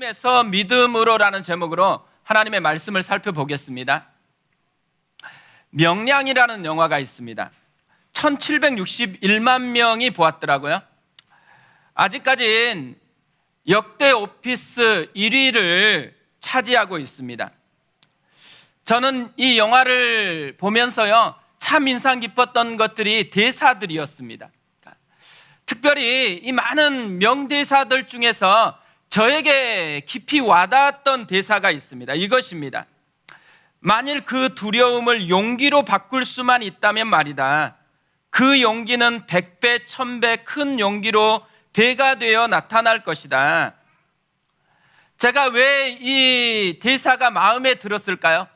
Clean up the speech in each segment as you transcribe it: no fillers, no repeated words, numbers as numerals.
에서 믿음으로라는 제목으로 하나님의 말씀을 살펴보겠습니다. 명량이라는 영화가 있습니다. 1761만 명이 보았더라고요. 아직까진 역대 오피스 1위를 차지하고 있습니다. 저는 이 영화를 보면서요, 참 인상 깊었던 것들이 대사들이었습니다. 특별히 이 많은 명대사들 중에서 저에게 깊이 와닿았던 대사가 있습니다. 이것입니다. 만일 그 두려움을 용기로 바꿀 수만 있다면 말이다. 그 용기는 100배, 1000배 큰 용기로 배가 되어 나타날 것이다. 제가 왜 이 대사가 마음에 들었을까요?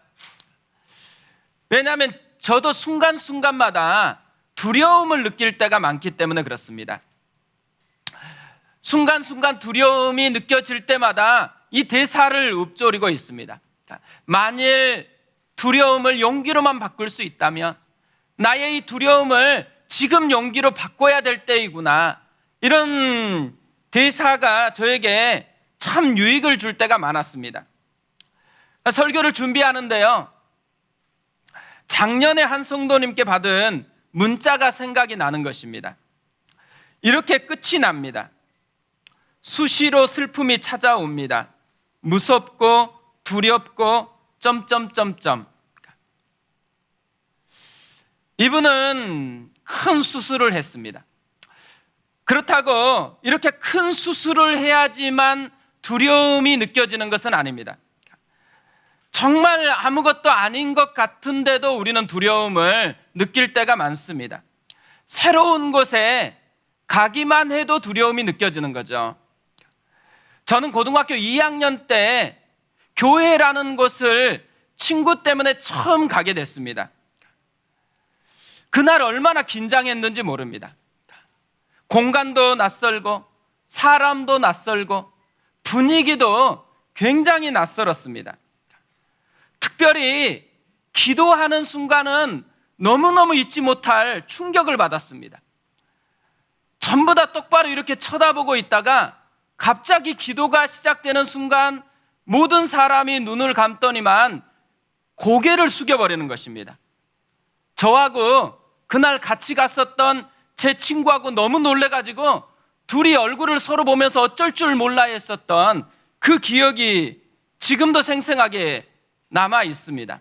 왜냐하면 저도 순간순간마다 두려움을 느낄 때가 많기 때문에 그렇습니다. 순간순간 두려움이 느껴질 때마다 이 대사를 읊조리고 있습니다. 만일 두려움을 용기로만 바꿀 수 있다면, 나의 이 두려움을 지금 용기로 바꿔야 될 때이구나, 이런 대사가 저에게 참 유익을 줄 때가 많았습니다. 설교를 준비하는데요, 작년에 한 성도님께 받은 문자가 생각이 나는 것입니다. 이렇게 끝이 납니다. 수시로 슬픔이 찾아옵니다. 무섭고 두렵고 점점점점. 이분은 큰 수술을 했습니다. 그렇다고 이렇게 큰 수술을 해야지만 두려움이 느껴지는 것은 아닙니다. 정말 아무것도 아닌 것 같은데도 우리는 두려움을 느낄 때가 많습니다. 새로운 곳에 가기만 해도 두려움이 느껴지는 거죠. 저는 고등학교 2학년 때 교회라는 곳을 친구 때문에 처음 가게 됐습니다. 그날 얼마나 긴장했는지 모릅니다. 공간도 낯설고 사람도 낯설고 분위기도 굉장히 낯설었습니다. 특별히 기도하는 순간은 너무너무 잊지 못할 충격을 받았습니다. 전부 다 똑바로 이렇게 쳐다보고 있다가 갑자기 기도가 시작되는 순간 모든 사람이 눈을 감더니만 고개를 숙여버리는 것입니다. 저하고 그날 같이 갔었던 제 친구하고 너무 놀래가지고 둘이 얼굴을 서로 보면서 어쩔 줄 몰라 했었던 그 기억이 지금도 생생하게 남아 있습니다.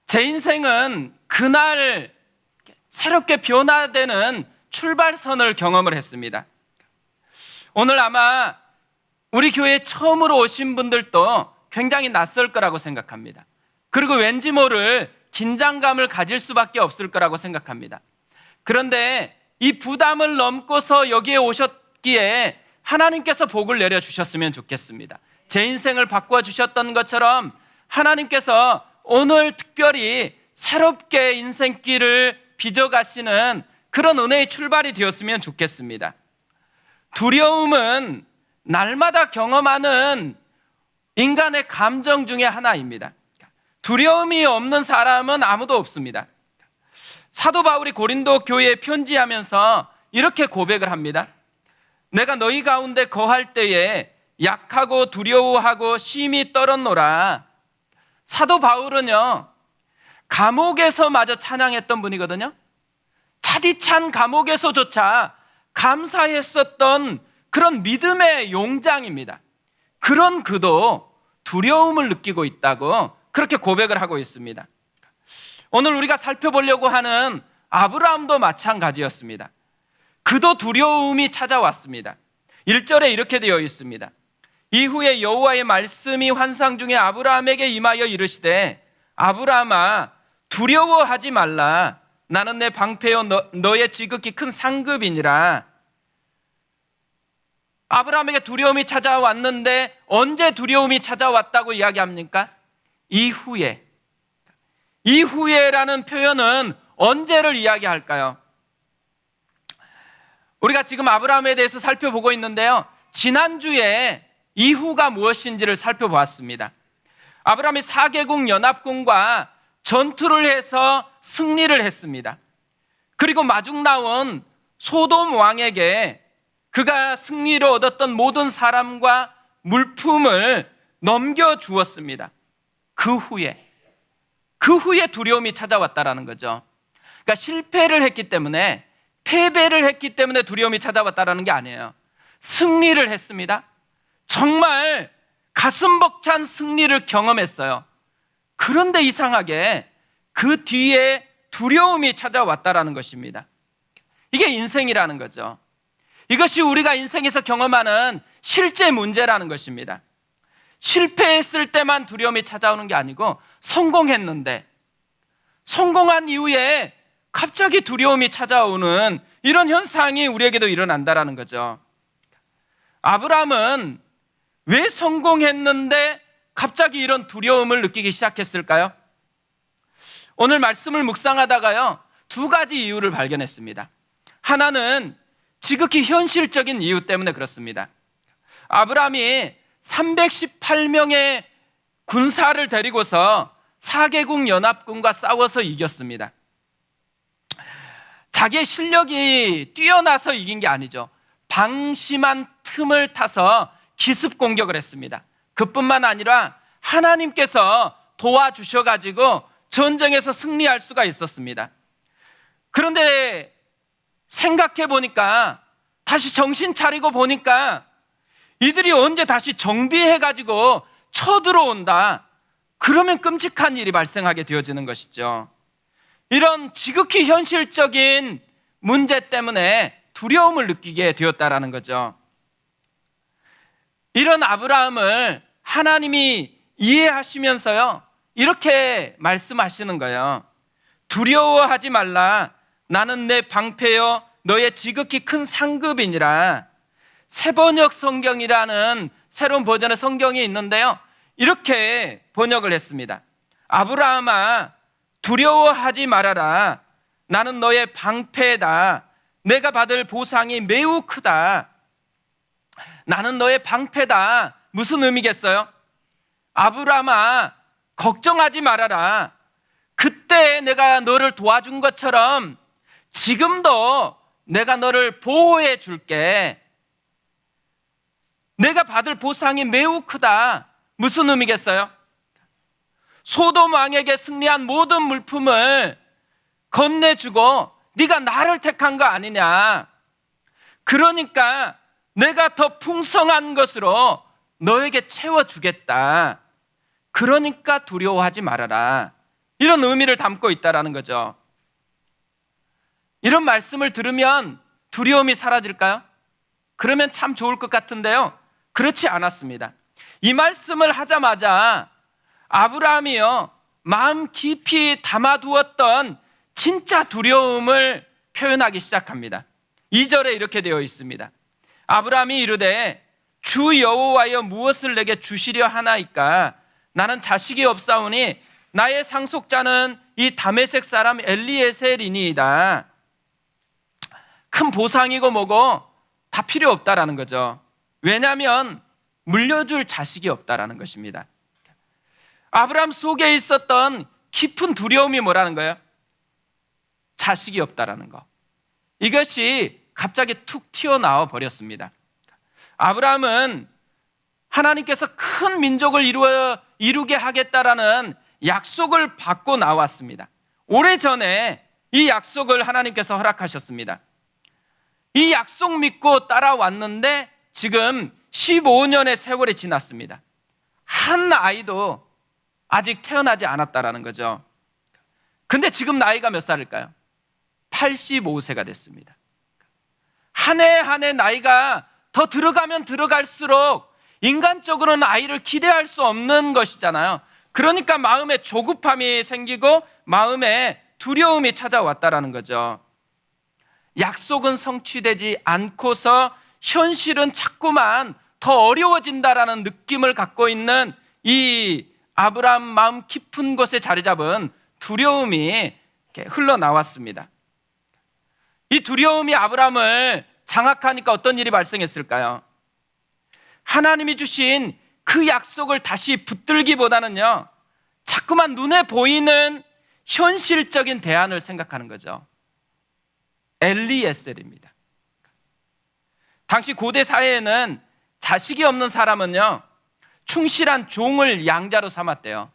제 인생은 그날 새롭게 변화되는 출발선을 경험을 했습니다. 오늘 아마 우리 교회에 처음으로 오신 분들도 굉장히 낯설 거라고 생각합니다. 그리고 왠지 모를 긴장감을 가질 수밖에 없을 거라고 생각합니다. 그런데 이 부담을 넘고서 여기에 오셨기에 하나님께서 복을 내려주셨으면 좋겠습니다. 제 인생을 바꿔주셨던 것처럼 하나님께서 오늘 특별히 새롭게 인생길을 빚어가시는 그런 은혜의 출발이 되었으면 좋겠습니다. 두려움은 날마다 경험하는 인간의 감정 중에 하나입니다. 두려움이 없는 사람은 아무도 없습니다. 사도 바울이 고린도 교회에 편지하면서 이렇게 고백을 합니다. 내가 너희 가운데 거할 때에 약하고 두려워하고 심히 떨었노라. 사도 바울은요, 감옥에서마저 찬양했던 분이거든요. 차디찬 감옥에서조차 감사했었던 그런 믿음의 용장입니다. 그런 그도 두려움을 느끼고 있다고 그렇게 고백을 하고 있습니다. 오늘 우리가 살펴보려고 하는 아브라함도 마찬가지였습니다. 그도 두려움이 찾아왔습니다. 1절에 이렇게 되어 있습니다. 이후에 여호와의 말씀이 환상 중에 아브라함에게 임하여 이르시되 아브라함아 두려워하지 말라. 나는 내 방패요 너의 지극히 큰 상급이니라. 아브라함에게 두려움이 찾아왔는데 언제 두려움이 찾아왔다고 이야기합니까? 이후에라는 표현은 언제를 이야기할까요? 우리가 지금 아브라함에 대해서 살펴보고 있는데요, 지난주에 이후가 무엇인지를 살펴보았습니다. 아브라함이 4개국 연합군과 전투를 해서 승리를 했습니다. 그리고 마중 나온 소돔 왕에게 그가 승리로 얻었던 모든 사람과 물품을 넘겨주었습니다. 그 후에 두려움이 찾아왔다라는 거죠. 그러니까 실패를 했기 때문에, 패배를 했기 때문에 두려움이 찾아왔다라는 게 아니에요. 승리를 했습니다. 정말 가슴 벅찬 승리를 경험했어요. 그런데 이상하게 그 뒤에 두려움이 찾아왔다라는 것입니다. 이게 인생이라는 거죠. 이것이 우리가 인생에서 경험하는 실제 문제라는 것입니다. 실패했을 때만 두려움이 찾아오는 게 아니고, 성공했는데, 성공한 이후에 갑자기 두려움이 찾아오는 이런 현상이 우리에게도 일어난다라는 거죠. 아브라함은 왜 성공했는데 갑자기 이런 두려움을 느끼기 시작했을까요? 오늘 말씀을 묵상하다가요, 두 가지 이유를 발견했습니다. 하나는 지극히 현실적인 이유 때문에 그렇습니다. 아브라함이 318명의 군사를 데리고서 4개국 연합군과 싸워서 이겼습니다. 자기의 실력이 뛰어나서 이긴 게 아니죠. 방심한 틈을 타서 기습 공격을 했습니다. 그뿐만 아니라 하나님께서 도와주셔가지고 전쟁에서 승리할 수가 있었습니다. 그런데 생각해 보니까, 다시 정신 차리고 보니까 이들이 언제 다시 정비해가지고 쳐들어온다, 그러면 끔찍한 일이 발생하게 되어지는 것이죠. 이런 지극히 현실적인 문제 때문에 두려움을 느끼게 되었다라는 거죠. 이런 아브라함을 하나님이 이해하시면서요, 이렇게 말씀하시는 거예요. 두려워하지 말라. 나는 내 방패여 너의 지극히 큰 상급이니라. 새번역 성경이라는 새로운 버전의 성경이 있는데요, 이렇게 번역을 했습니다. 아브라함아, 두려워하지 말아라. 나는 너의 방패다. 내가 받을 보상이 매우 크다. 나는 너의 방패다. 무슨 의미겠어요? 아브라함아, 걱정하지 말아라. 그때 내가 너를 도와준 것처럼 지금도 내가 너를 보호해 줄게. 내가 받을 보상이 매우 크다. 무슨 의미겠어요? 소돔 왕에게 승리한 모든 물품을 건네주고 네가 나를 택한 거 아니냐. 그러니까 내가 더 풍성한 것으로 너에게 채워주겠다. 그러니까 두려워하지 말아라. 이런 의미를 담고 있다라는 거죠. 이런 말씀을 들으면 두려움이 사라질까요? 그러면 참 좋을 것 같은데요, 그렇지 않았습니다. 이 말씀을 하자마자 아브라함이요, 마음 깊이 담아두었던 진짜 두려움을 표현하기 시작합니다. 2절에 이렇게 되어 있습니다. 아브라함이 이르되 주 여호와여 무엇을 내게 주시려 하나이까? 나는 자식이 없사오니 나의 상속자는 이 다메섹 사람 엘리에셀이니이다. 큰 보상이고 뭐고 다 필요 없다라는 거죠. 왜냐하면 물려줄 자식이 없다라는 것입니다. 아브라함 속에 있었던 깊은 두려움이 뭐라는 거예요? 자식이 없다라는 거. 이것이 갑자기 툭 튀어나와 버렸습니다. 아브라함은 하나님께서 큰 민족을 이루게 하겠다라는 약속을 받고 나왔습니다. 오래전에 이 약속을 하나님께서 허락하셨습니다. 이 약속 믿고 따라왔는데 지금 15년의 세월이 지났습니다. 한 아이도 아직 태어나지 않았다라는 거죠. 근데 지금 나이가 몇 살일까요? 85세가 됐습니다. 한 해 한 해 나이가 더 들어가면 들어갈수록 인간적으로는 아이를 기대할 수 없는 것이잖아요. 그러니까 마음에 조급함이 생기고 마음에 두려움이 찾아왔다라는 거죠. 약속은 성취되지 않고서 현실은 자꾸만 더 어려워진다라는 느낌을 갖고 있는 이 아브라함 마음 깊은 곳에 자리 잡은 두려움이 이렇게 흘러나왔습니다. 이 두려움이 아브라함을 장악하니까 어떤 일이 발생했을까요? 하나님이 주신 그 약속을 다시 붙들기보다는요, 자꾸만 눈에 보이는 현실적인 대안을 생각하는 거죠. 엘리에셀입니다. 당시 고대 사회에는 자식이 없는 사람은요, 충실한 종을 양자로 삼았대요.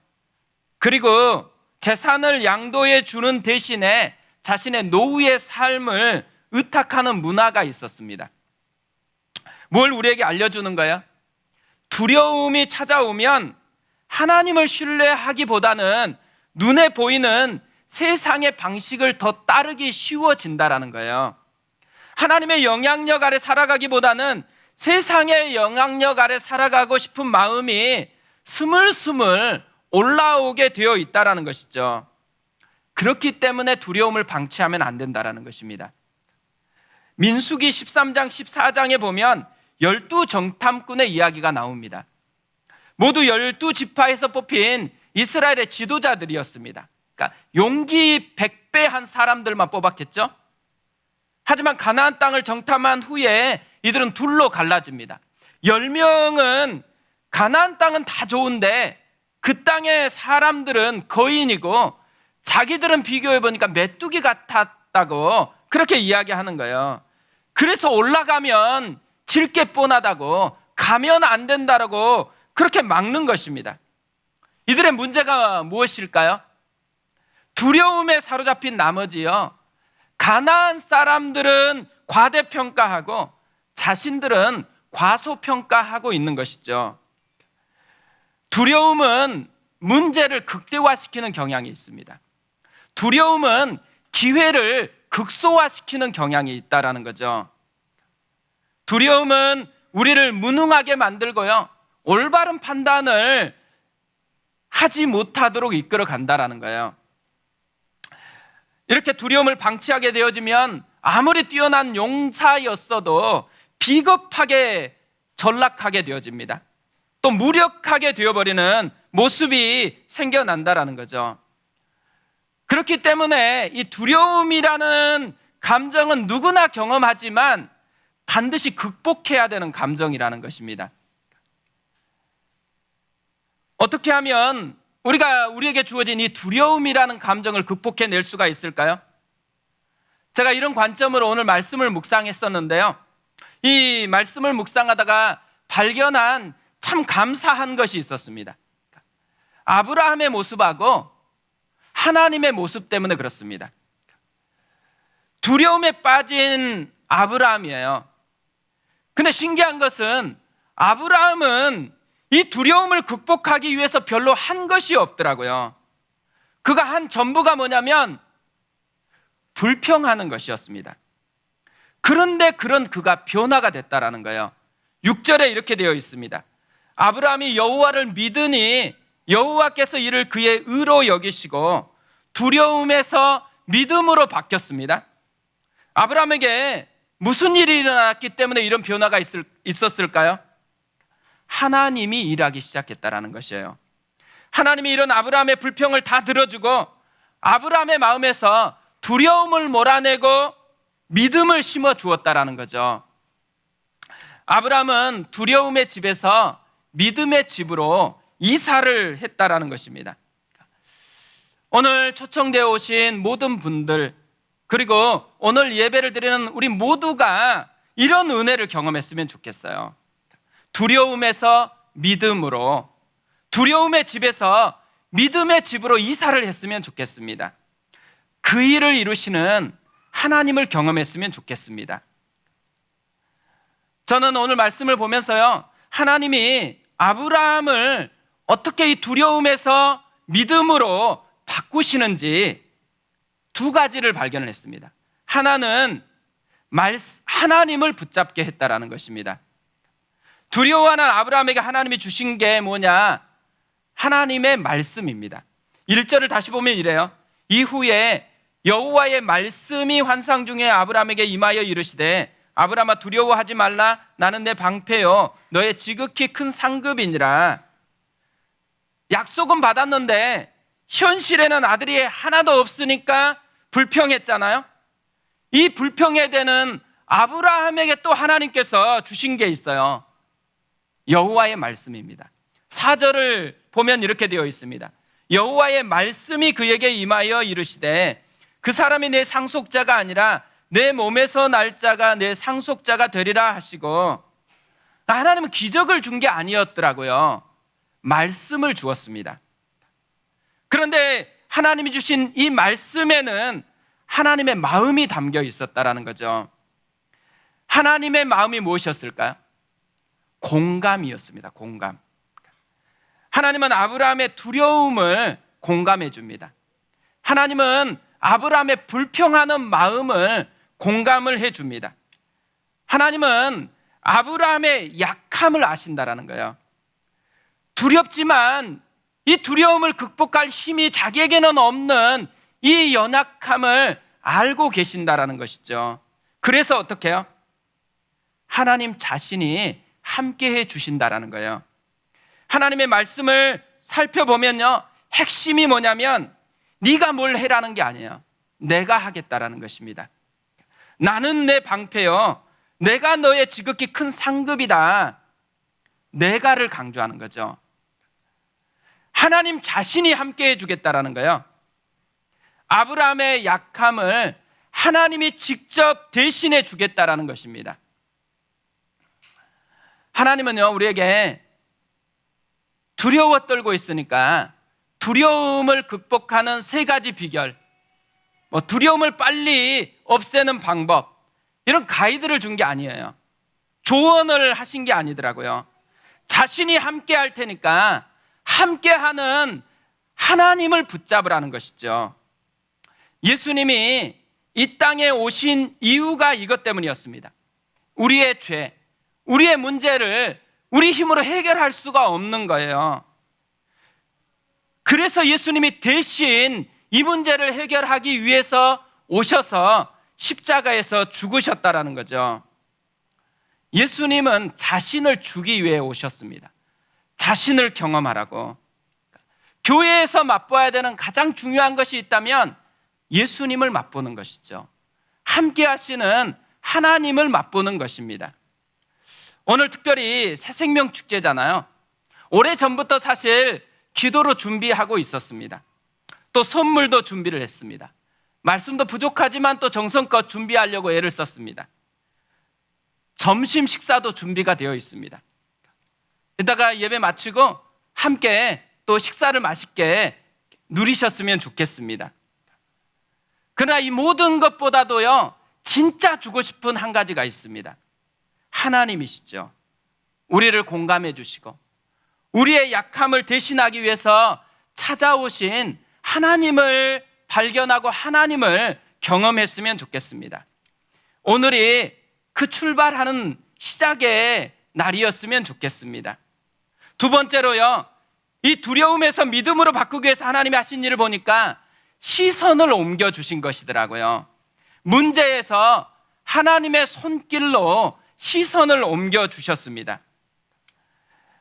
그리고 재산을 양도해 주는 대신에 자신의 노후의 삶을 의탁하는 문화가 있었습니다. 뭘 우리에게 알려주는 거예요? 두려움이 찾아오면 하나님을 신뢰하기보다는 눈에 보이는 세상의 방식을 더 따르기 쉬워진다라는 거예요. 하나님의 영향력 아래 살아가기보다는 세상의 영향력 아래 살아가고 싶은 마음이 스물스물 올라오게 되어 있다는 것이죠. 그렇기 때문에 두려움을 방치하면 안 된다는 것입니다. 민수기 13장 14장에 보면 12정탐꾼의 이야기가 나옵니다. 모두 12지파에서 뽑힌 이스라엘의 지도자들이었습니다. 그러니까 용기 100배한 사람들만 뽑았겠죠. 하지만 가나안 땅을 정탐한 후에 이들은 둘로 갈라집니다. 10명은 가나안 땅은 다 좋은데 그 땅의 사람들은 거인이고 자기들은 비교해 보니까 메뚜기 같았다고 그렇게 이야기하는 거예요. 그래서 올라가면 질 게 뻔하다고, 가면 안 된다라고 그렇게 막는 것입니다. 이들의 문제가 무엇일까요? 두려움에 사로잡힌 나머지요, 가나안 사람들은 과대평가하고 자신들은 과소평가하고 있는 것이죠. 두려움은 문제를 극대화시키는 경향이 있습니다. 두려움은 기회를 극소화시키는 경향이 있다는 거죠. 두려움은 우리를 무능하게 만들고요, 올바른 판단을 하지 못하도록 이끌어 간다는 거예요. 이렇게 두려움을 방치하게 되어지면 아무리 뛰어난 용사였어도 비겁하게 전락하게 되어집니다. 또 무력하게 되어버리는 모습이 생겨난다는 거죠. 그렇기 때문에 이 두려움이라는 감정은 누구나 경험하지만 반드시 극복해야 되는 감정이라는 것입니다. 어떻게 하면 우리에게 주어진 이 두려움이라는 감정을 극복해낼 수가 있을까요? 제가 이런 관점으로 오늘 말씀을 묵상했었는데요, 이 말씀을 묵상하다가 발견한 참 감사한 것이 있었습니다. 아브라함의 모습하고 하나님의 모습 때문에 그렇습니다. 두려움에 빠진 아브라함이에요. 근데 신기한 것은 아브라함은 이 두려움을 극복하기 위해서 별로 한 것이 없더라고요. 그가 한 전부가 뭐냐면 불평하는 것이었습니다. 그런데 그런 그가 변화가 됐다라는 거예요. 6절에 이렇게 되어 있습니다. 아브라함이 여호와를 믿으니 여호와께서 이를 그의 의로 여기시고 두려움에서 믿음으로 바뀌었습니다. 아브라함에게 무슨 일이 일어났기 때문에 이런 변화가 있었을까요? 하나님이 일하기 시작했다라는 것이에요. 하나님이 이런 아브라함의 불평을 다 들어주고 아브라함의 마음에서 두려움을 몰아내고 믿음을 심어 주었다라는 거죠. 아브라함은 두려움의 집에서 믿음의 집으로 이사를 했다라는 것입니다. 오늘 초청되어 오신 모든 분들, 그리고 오늘 예배를 드리는 우리 모두가 이런 은혜를 경험했으면 좋겠어요. 두려움에서 믿음으로, 두려움의 집에서 믿음의 집으로 이사를 했으면 좋겠습니다. 그 일을 이루시는 하나님을 경험했으면 좋겠습니다. 저는 오늘 말씀을 보면서요, 하나님이 아브라함을 어떻게 이 두려움에서 믿음으로 바꾸시는지 두 가지를 발견을 했습니다. 하나는 하나님을 붙잡게 했다라는 것입니다. 두려워하는 아브라함에게 하나님이 주신 게 뭐냐? 하나님의 말씀입니다. 1절을 다시 보면 이래요. 이후에 여호와의 말씀이 환상 중에 아브라함에게 임하여 이르시되 아브라함아 두려워하지 말라. 나는 내 방패요 너의 지극히 큰 상급이니라. 약속은 받았는데 현실에는 아들이 하나도 없으니까 불평했잖아요. 이 불평에 대는 아브라함에게 또 하나님께서 주신 게 있어요. 여호와의 말씀입니다. 4절을 보면 이렇게 되어 있습니다. 여호와의 말씀이 그에게 임하여 이르시되 그 사람이 내 상속자가 아니라 내 몸에서 날 자가 내 상속자가 되리라 하시고, 하나님은 기적을 준 게 아니었더라고요. 말씀을 주었습니다. 그런데 하나님이 주신 이 말씀에는 하나님의 마음이 담겨 있었다라는 거죠. 하나님의 마음이 무엇이었을까요? 공감이었습니다. 공감. 하나님은 아브라함의 두려움을 공감해 줍니다. 하나님은 아브라함의 불평하는 마음을 공감을 해 줍니다. 하나님은 아브라함의 약함을 아신다라는 거예요. 두렵지만 이 두려움을 극복할 힘이 자기에게는 없는 이 연약함을 알고 계신다라는 것이죠. 그래서 어떻게 해요? 하나님 자신이 함께해 주신다라는 거예요. 하나님의 말씀을 살펴보면요, 핵심이 뭐냐면 네가 뭘 해라는 게 아니에요. 내가 하겠다라는 것입니다. 나는 내 방패요, 내가 너의 지극히 큰 상급이다. 내가를 강조하는 거죠. 하나님 자신이 함께해 주겠다라는 거예요. 아브라함의 약함을 하나님이 직접 대신해 주겠다라는 것입니다. 하나님은요, 우리에게 두려워 떨고 있으니까 두려움을 극복하는 세 가지 비결, 두려움을 빨리 없애는 방법, 이런 가이드를 준 게 아니에요. 조언을 하신 게 아니더라고요. 자신이 함께 할 테니까 함께하는 하나님을 붙잡으라는 것이죠. 예수님이 이 땅에 오신 이유가 이것 때문이었습니다. 우리의 죄, 우리의 문제를 우리 힘으로 해결할 수가 없는 거예요. 그래서 예수님이 대신 이 문제를 해결하기 위해서 오셔서 십자가에서 죽으셨다라는 거죠. 예수님은 자신을 주기 위해 오셨습니다. 자신을 경험하라고. 교회에서 맛보아야 되는 가장 중요한 것이 있다면 예수님을 맛보는 것이죠. 함께 하시는 하나님을 맛보는 것입니다. 오늘 특별히 새생명 축제잖아요. 오래전부터 사실 기도로 준비하고 있었습니다. 또 선물도 준비를 했습니다. 말씀도 부족하지만 또 정성껏 준비하려고 애를 썼습니다. 점심 식사도 준비가 되어 있습니다. 이따가 예배 마치고 함께 또 식사를 맛있게 누리셨으면 좋겠습니다. 그러나 이 모든 것보다도요, 진짜 주고 싶은 한 가지가 있습니다. 하나님이시죠. 우리를 공감해 주시고 우리의 약함을 대신하기 위해서 찾아오신 하나님을 발견하고 하나님을 경험했으면 좋겠습니다. 오늘이 그 출발하는 시작의 날이었으면 좋겠습니다. 두 번째로요, 이 두려움에서 믿음으로 바꾸기 위해서 하나님이 하신 일을 보니까 시선을 옮겨주신 것이더라고요. 문제에서 하나님의 손길로 시선을 옮겨주셨습니다.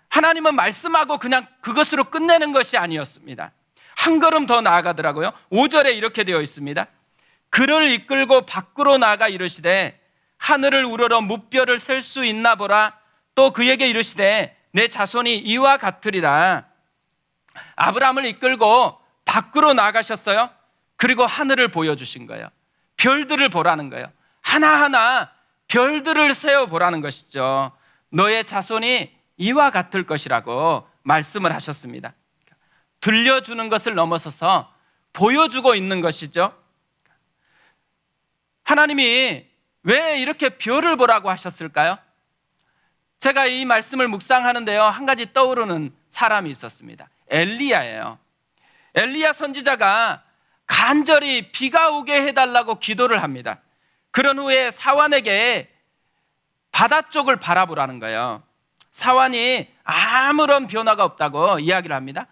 하나님은 말씀하고 그냥 그것으로 끝내는 것이 아니었습니다. 한 걸음 더 나아가더라고요. 5절에 이렇게 되어 있습니다. 그를 이끌고 밖으로 나아가 이르시되 하늘을 우러러 무뼈를 셀 수 있나 보라. 또 그에게 이르시되 내 자손이 이와 같으리라. 아브라함을 이끌고 밖으로 나가셨어요. 그리고 하늘을 보여주신 거예요. 별들을 보라는 거예요. 하나하나 별들을 세어보라는 것이죠. 너의 자손이 이와 같을 것이라고 말씀을 하셨습니다. 들려주는 것을 넘어서서 보여주고 있는 것이죠. 하나님이 왜 이렇게 별을 보라고 하셨을까요? 제가 이 말씀을 묵상하는데요, 한 가지 떠오르는 사람이 있었습니다. 엘리야예요. 엘리야 선지자가 간절히 비가 오게 해달라고 기도를 합니다. 그런 후에 사환에게 바다 쪽을 바라보라는 거예요. 사환이 아무런 변화가 없다고 이야기를 합니다.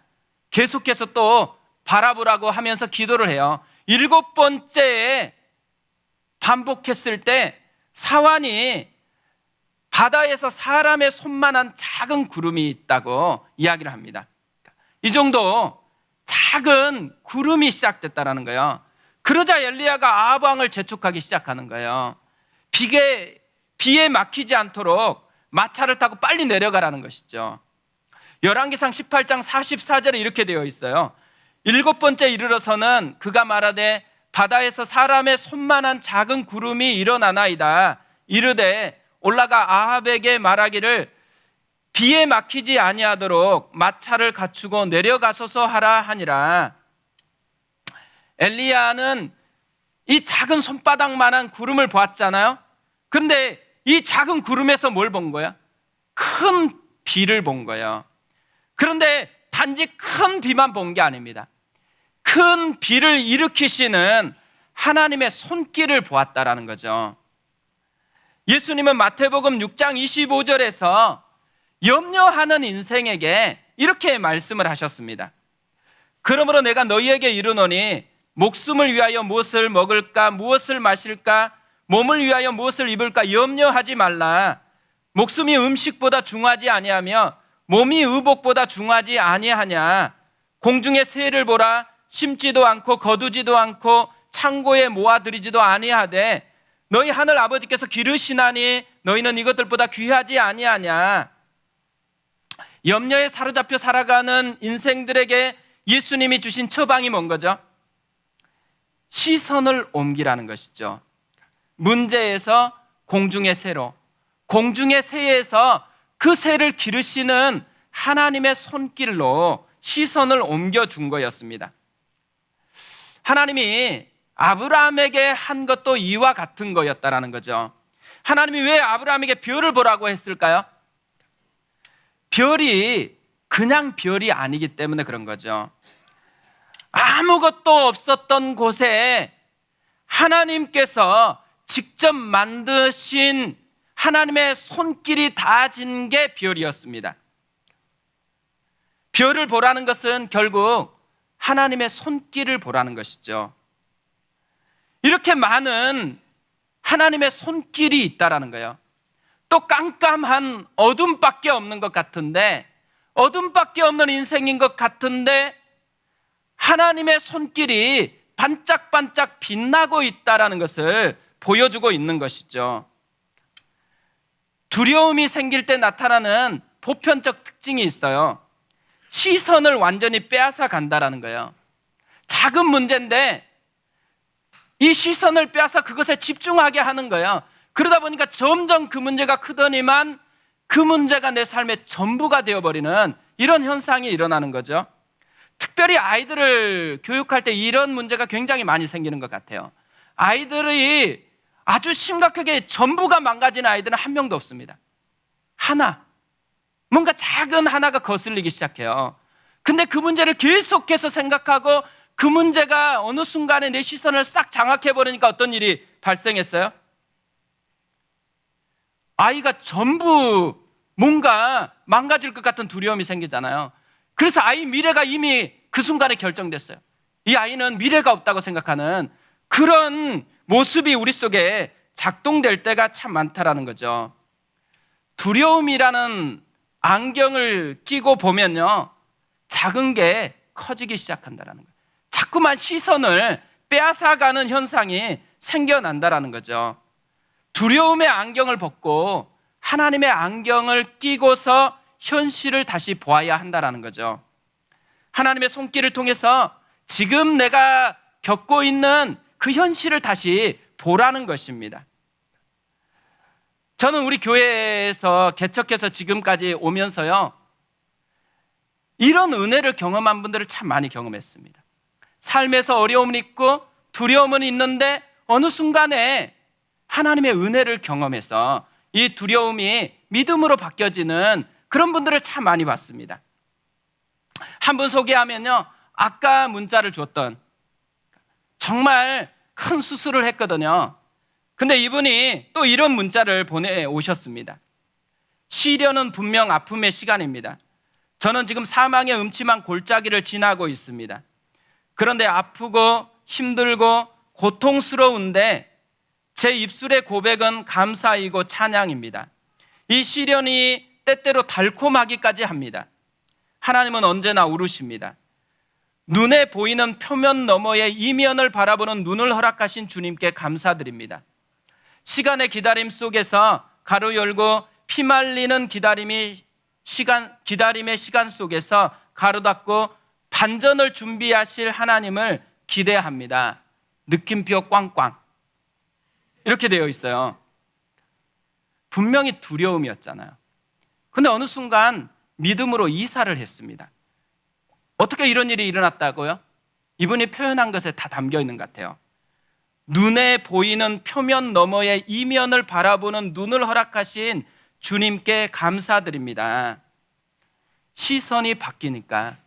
계속해서 또 바라보라고 하면서 기도를 해요. 7번째에 반복했을 때 사환이 바다에서 사람의 손만한 작은 구름이 있다고 이야기를 합니다. 이 정도 작은 구름이 시작됐다는 거예요. 그러자 엘리야가 아합 왕을 재촉하기 시작하는 거예요. 비에 막히지 않도록 마차를 타고 빨리 내려가라는 것이죠. 열왕기상 18장 44절에 이렇게 되어 있어요. 7번째 이르러서는 그가 말하되 바다에서 사람의 손만한 작은 구름이 일어나나이다. 이르되 올라가 아합에게 말하기를 비에 막히지 아니하도록 마차를 갖추고 내려가소서 하라 하니라. 엘리야는 이 작은 손바닥만한 구름을 보았잖아요. 그런데 이 작은 구름에서 뭘 본 거야? 큰 비를 본 거예요. 그런데 단지 큰 비만 본 게 아닙니다. 큰 비를 일으키시는 하나님의 손길을 보았다라는 거죠. 예수님은 마태복음 6장 25절에서 염려하는 인생에게 이렇게 말씀을 하셨습니다. 그러므로 내가 너희에게 이르노니 목숨을 위하여 무엇을 먹을까, 무엇을 마실까, 몸을 위하여 무엇을 입을까 염려하지 말라. 목숨이 음식보다 중하지 아니하며 몸이 의복보다 중하지 아니하냐. 공중의 새를 보라. 심지도 않고 거두지도 않고 창고에 모아들이지도 아니하되 너희 하늘 아버지께서 기르시나니 너희는 이것들보다 귀하지 아니하냐. 염려에 사로잡혀 살아가는 인생들에게 예수님이 주신 처방이 뭔 거죠? 시선을 옮기라는 것이죠. 문제에서 공중의 새로, 공중의 새에서 그 새를 기르시는 하나님의 손길로 시선을 옮겨준 거였습니다. 하나님이 아브라함에게 한 것도 이와 같은 거였다라는 거죠. 하나님이 왜 아브라함에게 별을 보라고 했을까요? 별이 그냥 별이 아니기 때문에 그런 거죠. 아무것도 없었던 곳에 하나님께서 직접 만드신 하나님의 손길이 닿아진 게 별이었습니다. 별을 보라는 것은 결국 하나님의 손길을 보라는 것이죠. 이렇게 많은 하나님의 손길이 있다라는 거예요. 또 깜깜한 어둠밖에 없는 것 같은데, 어둠밖에 없는 인생인 것 같은데 하나님의 손길이 반짝반짝 빛나고 있다라는 것을 보여주고 있는 것이죠. 두려움이 생길 때 나타나는 보편적 특징이 있어요. 시선을 완전히 빼앗아 간다라는 거예요. 작은 문제인데 이 시선을 빼앗아 그것에 집중하게 하는 거예요. 그러다 보니까 점점 그 문제가 크더니만 그 문제가 내 삶의 전부가 되어버리는 이런 현상이 일어나는 거죠. 특별히 아이들을 교육할 때 이런 문제가 굉장히 많이 생기는 것 같아요. 아이들이 아주 심각하게 전부가 망가진 아이들은 한 명도 없습니다. 하나, 뭔가 작은 하나가 거슬리기 시작해요. 근데 그 문제를 계속해서 생각하고 그 문제가 어느 순간에 내 시선을 싹 장악해버리니까 어떤 일이 발생했어요? 아이가 전부 뭔가 망가질 것 같은 두려움이 생기잖아요. 그래서 아이 미래가 이미 그 순간에 결정됐어요. 이 아이는 미래가 없다고 생각하는 그런 모습이 우리 속에 작동될 때가 참 많다라는 거죠. 두려움이라는 안경을 끼고 보면요, 작은 게 커지기 시작한다는 거예요. 자꾸만 시선을 빼앗아가는 현상이 생겨난다는 거죠. 두려움의 안경을 벗고 하나님의 안경을 끼고서 현실을 다시 보아야 한다는 거죠. 하나님의 손길을 통해서 지금 내가 겪고 있는 그 현실을 다시 보라는 것입니다. 저는 우리 교회에서 개척해서 지금까지 오면서요, 이런 은혜를 경험한 분들을 참 많이 경험했습니다. 삶에서 어려움은 있고 두려움은 있는데 어느 순간에 하나님의 은혜를 경험해서 이 두려움이 믿음으로 바뀌어지는 그런 분들을 참 많이 봤습니다. 한 분 소개하면요, 아까 문자를 줬던 정말 큰 수술을 했거든요. 근데 이분이 또 이런 문자를 보내오셨습니다. 시련은 분명 아픔의 시간입니다. 저는 지금 사망의 음침한 골짜기를 지나고 있습니다. 그런데 아프고 힘들고 고통스러운데 제 입술의 고백은 감사이고 찬양입니다. 이 시련이 때때로 달콤하기까지 합니다. 하나님은 언제나 우르십니다. 눈에 보이는 표면 너머의 이면을 바라보는 눈을 허락하신 주님께 감사드립니다. 시간의 기다림 속에서 가로 열고 피말리는 기다림의 시간 속에서 가로 닫고 반전을 준비하실 하나님을 기대합니다. 느낌표 꽝꽝 이렇게 되어 있어요. 분명히 두려움이었잖아요. 근데 어느 순간 믿음으로 이사를 했습니다. 어떻게 이런 일이 일어났다고요? 이분이 표현한 것에 다 담겨 있는 것 같아요. 눈에 보이는 표면 너머의 이면을 바라보는 눈을 허락하신 주님께 감사드립니다. 시선이 바뀌니까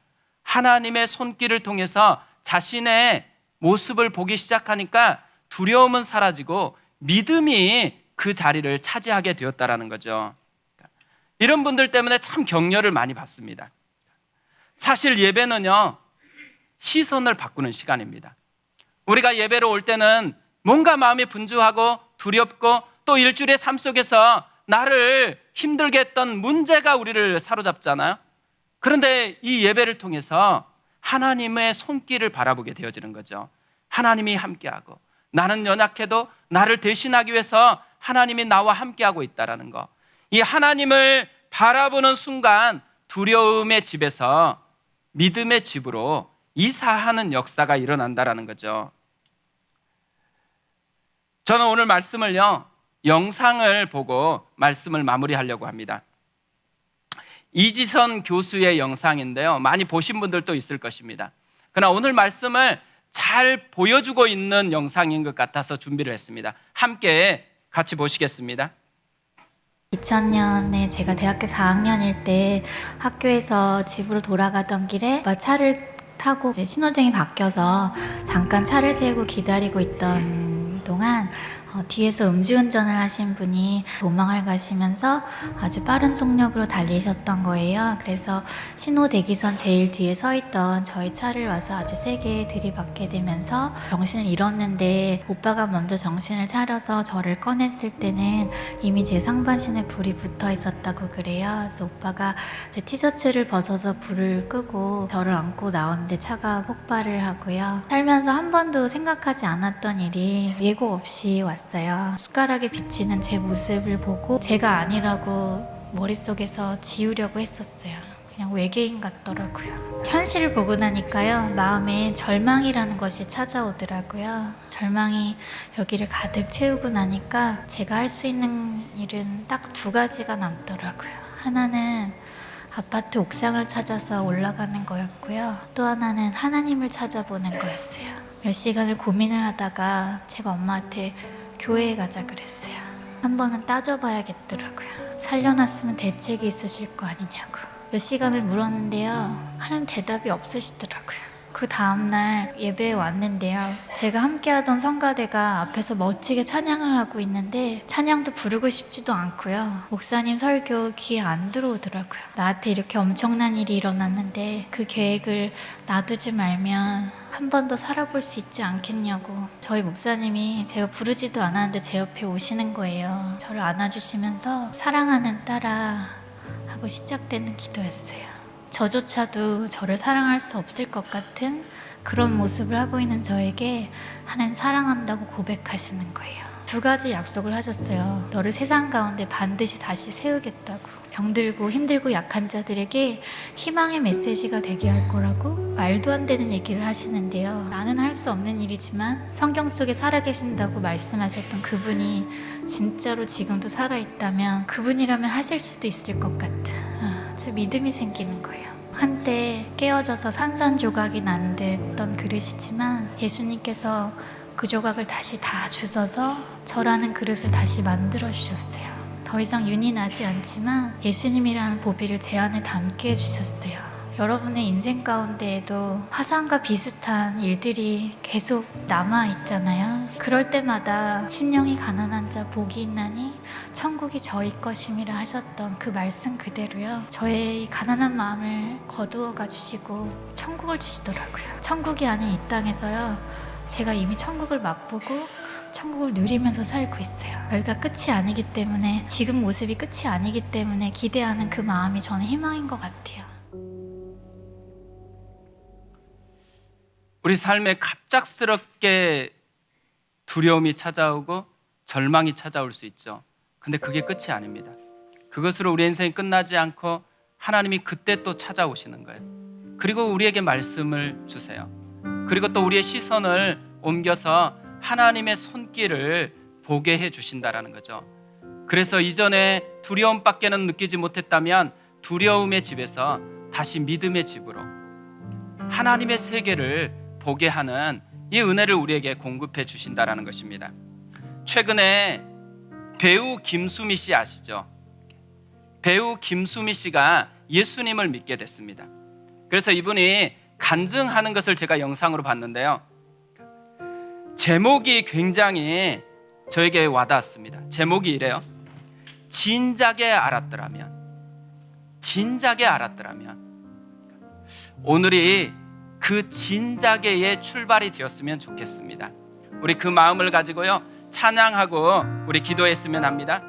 하나님의 손길을 통해서 자신의 모습을 보기 시작하니까 두려움은 사라지고 믿음이 그 자리를 차지하게 되었다라는 거죠. 이런 분들 때문에 참 격려를 많이 받습니다. 사실 예배는요, 시선을 바꾸는 시간입니다. 우리가 예배로 올 때는 뭔가 마음이 분주하고 두렵고 또 일주일의 삶 속에서 나를 힘들게 했던 문제가 우리를 사로잡잖아요. 그런데 이 예배를 통해서 하나님의 손길을 바라보게 되어지는 거죠. 하나님이 함께하고 나는 연약해도 나를 대신하기 위해서 하나님이 나와 함께하고 있다는 거. 이 하나님을 바라보는 순간 두려움의 집에서 믿음의 집으로 이사하는 역사가 일어난다는 거죠. 저는 오늘 말씀을요, 영상을 보고 말씀을 마무리하려고 합니다. 이지선 교수의 영상인데요, 많이 보신 분들도 있을 것입니다. 그러나 오늘 말씀을 잘 보여주고 있는 영상인 것 같아서 준비를 했습니다. 함께 같이 보시겠습니다. 2000년에 제가 대학교 4학년일 때 학교에서 집으로 돌아가던 길에 차를 타고 이제 신호등이 바뀌어서 잠깐 차를 세우고 기다리고 있던 동안 뒤에서 음주운전을 하신 분이 도망을 가시면서 아주 빠른 속력으로 달리셨던 거예요. 그래서 신호 대기선 제일 뒤에 서 있던 저희 차를 와서 아주 세게 들이받게 되면서 정신을 잃었는데, 오빠가 먼저 정신을 차려서 저를 꺼냈을 때는 이미 제 상반신에 불이 붙어 있었다고 그래요. 그래서 오빠가 제 티셔츠를 벗어서 불을 끄고 저를 안고 나오는데 차가 폭발을 하고요. 살면서 한 번도 생각하지 않았던 일이 예고 없이 왔어요. 숟가락에 비치는 제 모습을 보고 제가 아니라고 머릿속에서 지우려고 했었어요. 그냥 외계인 같더라고요. 현실을 보고 나니까요, 마음에 절망이라는 것이 찾아오더라고요. 절망이 여기를 가득 채우고 나니까 제가 할 수 있는 일은 딱 2가지가 남더라고요. 하나는 아파트 옥상을 찾아서 올라가는 거였고요. 또 하나는 하나님을 찾아보는 거였어요. 몇 시간을 고민을 하다가 제가 엄마한테 교회에 가자 그랬어요. 한 번은 따져봐야겠더라고요. 살려놨으면 대책이 있으실 거 아니냐고. 몇 시간을 물었는데요, 하나님 대답이 없으시더라고요. 그 다음날 예배에 왔는데요, 제가 함께하던 성가대가 앞에서 멋지게 찬양을 하고 있는데 찬양도 부르고 싶지도 않고요, 목사님 설교 귀에 안 들어오더라고요. 나한테 이렇게 엄청난 일이 일어났는데 그 계획을 놔두지 말면 한 번 더 살아볼 수 있지 않겠냐고 저희 목사님이 제가 부르지도 않았는데 제 옆에 오시는 거예요. 저를 안아주시면서 사랑하는 딸아 하고 시작되는 기도였어요. 저조차도 저를 사랑할 수 없을 것 같은 그런 모습을 하고 있는 저에게 하나님 사랑한다고 고백하시는 거예요. 2가지 약속을 하셨어요. 너를 세상 가운데 반드시 다시 세우겠다고. 병들고 힘들고 약한 자들에게 희망의 메시지가 되게 할 거라고 말도 안 되는 얘기를 하시는데요, 나는 할 수 없는 일이지만 성경 속에 살아계신다고 말씀하셨던 그분이 진짜로 지금도 살아있다면 그분이라면 하실 수도 있을 것 같은 제 믿음이 생기는 거예요. 한때 깨어져서 산산조각이 난 듯던 그릇이지만 예수님께서 그 조각을 다시 다 주셔서 저라는 그릇을 다시 만들어 주셨어요. 더 이상 윤이 나지 않지만 예수님이라는 보배를 제 안에 담게 해주셨어요. 여러분의 인생 가운데에도 화상과 비슷한 일들이 계속 남아있잖아요. 그럴 때마다 심령이 가난한 자 복이 있나니 천국이 저희 것임이라 하셨던 그 말씀 그대로요, 저의 가난한 마음을 거두어 가주시고 천국을 주시더라고요. 천국이 아닌 이 땅에서요, 제가 이미 천국을 맛보고 천국을 누리면서 살고 있어요. 여기가 끝이 아니기 때문에, 지금 모습이 끝이 아니기 때문에 기대하는 그 마음이 저는 희망인 것 같아요. 우리 삶에 갑작스럽게 두려움이 찾아오고 절망이 찾아올 수 있죠. 근데 그게 끝이 아닙니다. 그것으로 우리 인생이 끝나지 않고 하나님이 그때 또 찾아오시는 거예요. 그리고 우리에게 말씀을 주세요. 그리고 또 우리의 시선을 옮겨서 하나님의 손길을 보게 해 주신다라는 거죠. 그래서 이전에 두려움밖에는 느끼지 못했다면 두려움의 집에서 다시 믿음의 집으로 하나님의 세계를 보게 하는 이 은혜를 우리에게 공급해 주신다라는 것입니다. 최근에 배우 김수미 씨 아시죠? 배우 김수미 씨가 예수님을 믿게 됐습니다. 그래서 이분이 간증하는 것을 제가 영상으로 봤는데요, 제목이 굉장히 저에게 와닿았습니다. 제목이 이래요: 진작에 알았더라면. 진작에 알았더라면. 오늘이 그 진작에의 출발이 되었으면 좋겠습니다. 우리 그 마음을 가지고요, 찬양하고 우리 기도했으면 합니다.